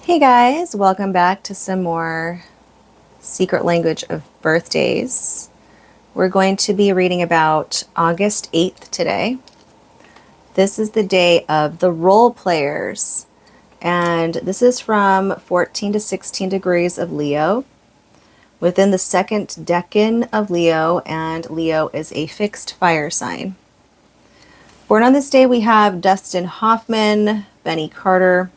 Hey guys, welcome back to some more Secret Language of Birthdays. We're going to be reading about August 8th today. This is the day of the role players, and this is from 14 to 16 degrees of Leo, within the second decan of Leo, and Leo is a fixed fire sign. Born on this day, we have Dustin Hoffman, Benny Carter,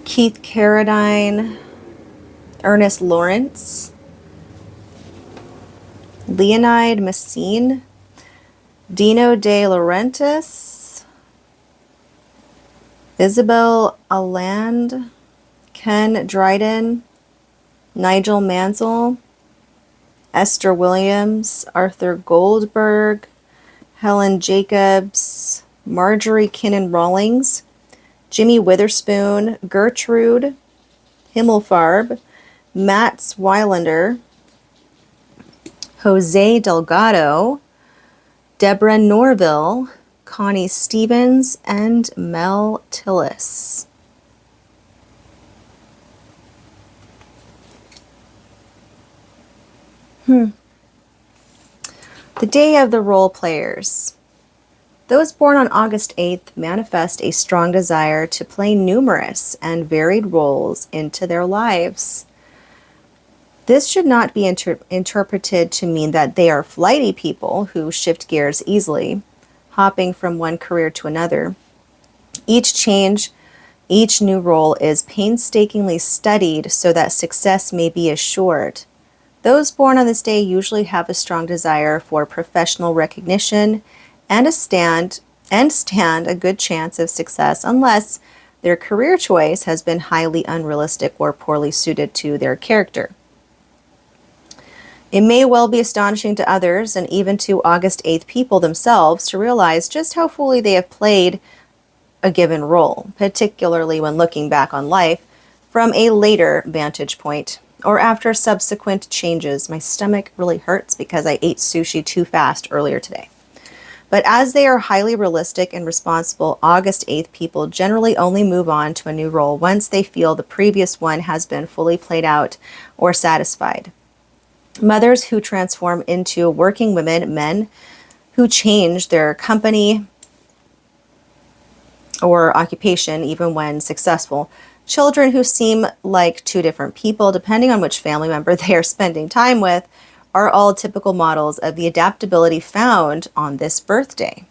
Keith Carradine, Ernest Lawrence, Leonide Messine, Dino De Laurentiis, Isabel Aland, Ken Dryden, Nigel Mansell, Esther Williams, Arthur Goldberg, Helen Jacobs, Marjorie Kinnan Rawlings, Jimmy Witherspoon, Gertrude Himmelfarb, Matt Swilander, Jose Delgado, Deborah Norville, Connie Stevens, and Mel Tillis. The day of the role players. Those born on August 8th manifest a strong desire to play numerous and varied roles into their lives. This should not be interpreted to mean that they are flighty people who shift gears easily, hopping from one career to another. Each change, each new role is painstakingly studied so that success may be assured. Those born on this day usually have a strong desire for professional recognition and stand a good chance of success unless their career choice has been highly unrealistic or poorly suited to their character. It may well be astonishing to others and even to August 8th people themselves to realize just how fully they have played a given role, particularly when looking back on life from a later vantage point or after subsequent changes. My stomach really hurts because I ate sushi too fast earlier today. But as they are highly realistic and responsible, August 8th people generally only move on to a new role once they feel the previous one has been fully played out or satisfied. Mothers who transform into working women, men who change their company or occupation even when successful, children who seem like two different people depending on which family member they are spending time with, are all typical models of the adaptability found on this birthday.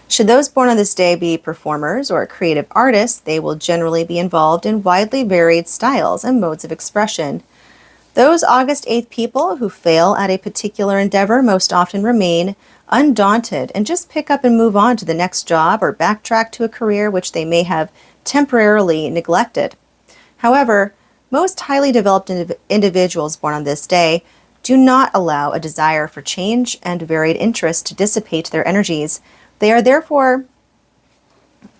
Should those born on this day be performers or creative artists, they will generally be involved in widely varied styles and modes of expression. Those August 8th people who fail at a particular endeavor most often remain undaunted and just pick up and move on to the next job or backtrack to a career which they may have temporarily neglected. However, most highly developed individuals born on this day do not allow a desire for change and varied interest to dissipate their energies. They are therefore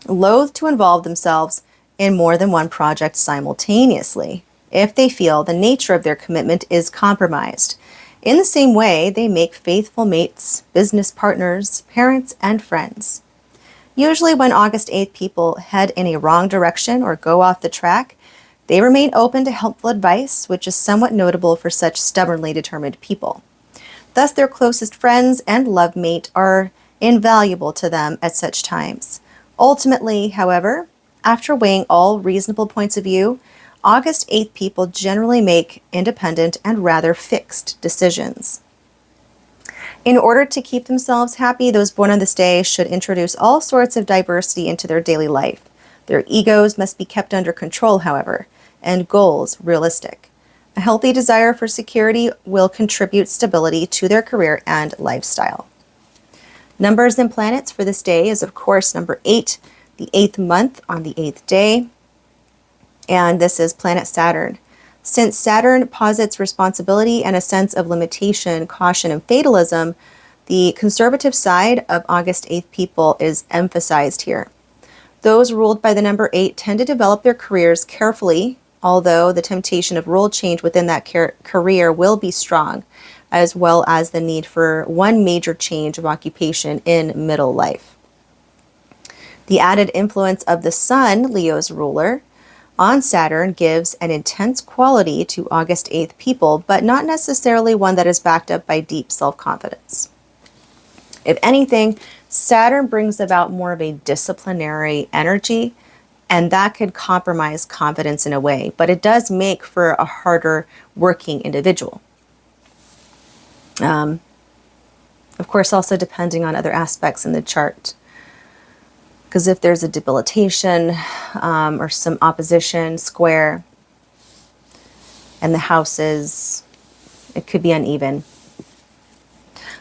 loath to involve themselves in more than one project simultaneously if they feel the nature of their commitment is compromised. In the same way, they make faithful mates, business partners, parents, and friends. Usually when August 8th people head in a wrong direction or go off the track, they remain open to helpful advice, which is somewhat notable for such stubbornly determined people. Thus, their closest friends and love mate are invaluable to them at such times. Ultimately, however, after weighing all reasonable points of view, August 8th people generally make independent and rather fixed decisions. In order to keep themselves happy, those born on this day should introduce all sorts of diversity into their daily life. Their egos must be kept under control, however, and goals realistic. A healthy desire for security will contribute stability to their career and lifestyle. Numbers and planets for this day is, of course, number 8, the 8th month on the 8th day, and this is planet Saturn. Since Saturn posits responsibility and a sense of limitation, caution, and fatalism, the conservative side of August 8th people is emphasized here. Those ruled by the number 8 tend to develop their careers carefully, although the temptation of role change within that career will be strong, as well as the need for one major change of occupation in middle life. The added influence of the Sun, Leo's ruler, on Saturn gives an intense quality to August 8th people, but not necessarily one that is backed up by deep self-confidence. If anything, Saturn brings about more of a disciplinary energy, and that could compromise confidence in a way, but it does make for a harder working individual. Of course, also depending on other aspects in the chart. Because if there's a debilitation or some opposition square and the houses, it could be uneven.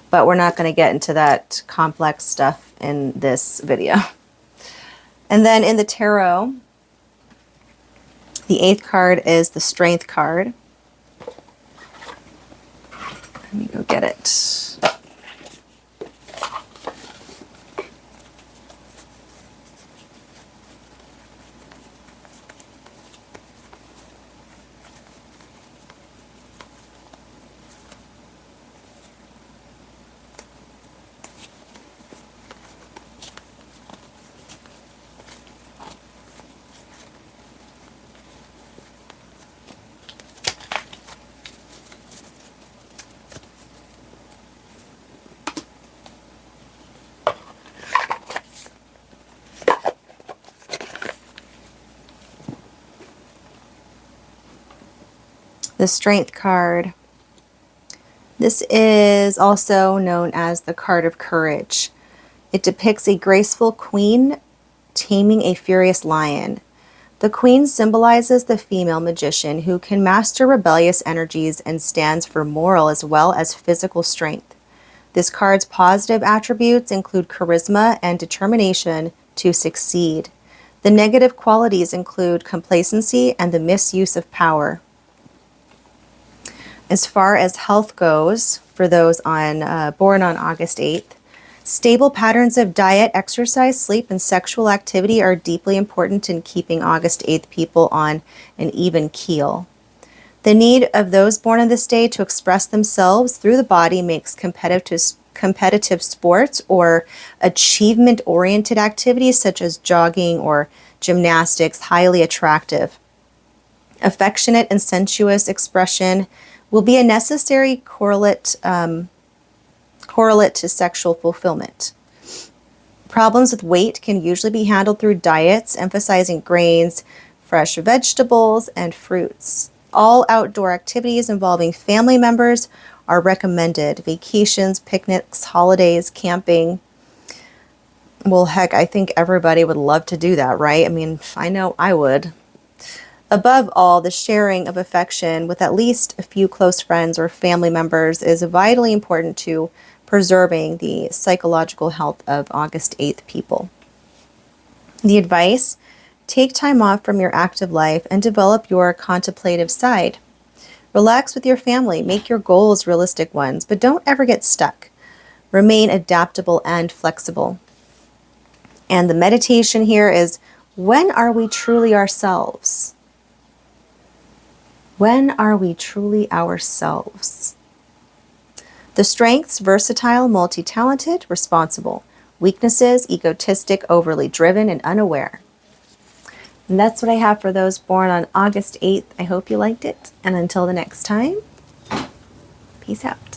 But we're not going to get into that complex stuff in this video. And then in the tarot, the 8th card is the Strength card. Let me go get it. The Strength card. This is also known as the card of courage. It depicts a graceful queen taming a furious lion. The queen symbolizes the female magician who can master rebellious energies and stands for moral as well as physical strength. This card's positive attributes include charisma and determination to succeed. The negative qualities include complacency and the misuse of power. As far as health goes, for those born on August 8th, stable patterns of diet, exercise, sleep, and sexual activity are deeply important in keeping August 8th people on an even keel. The need of those born on this day to express themselves through the body makes competitive sports or achievement-oriented activities such as jogging or gymnastics highly attractive. Affectionate and sensuous expression will be a necessary correlate to sexual fulfillment. Problems with weight can usually be handled through diets, emphasizing grains, fresh vegetables, and fruits. All outdoor activities involving family members are recommended. Vacations, picnics, holidays, camping. Well, heck, I think everybody would love to do that, right? I mean, I know I would. Above all, the sharing of affection with at least a few close friends or family members is vitally important to preserving the psychological health of August 8th people. The advice: take time off from your active life and develop your contemplative side. Relax with your family, make your goals realistic ones, but don't ever get stuck. Remain adaptable and flexible. And the meditation here is, when are we truly ourselves? When are we truly ourselves? The strengths: versatile, multi-talented, responsible. Weaknesses: egotistic, overly driven, and unaware. And that's what I have for those born on August 8th. I hope you liked it. And until the next time, peace out.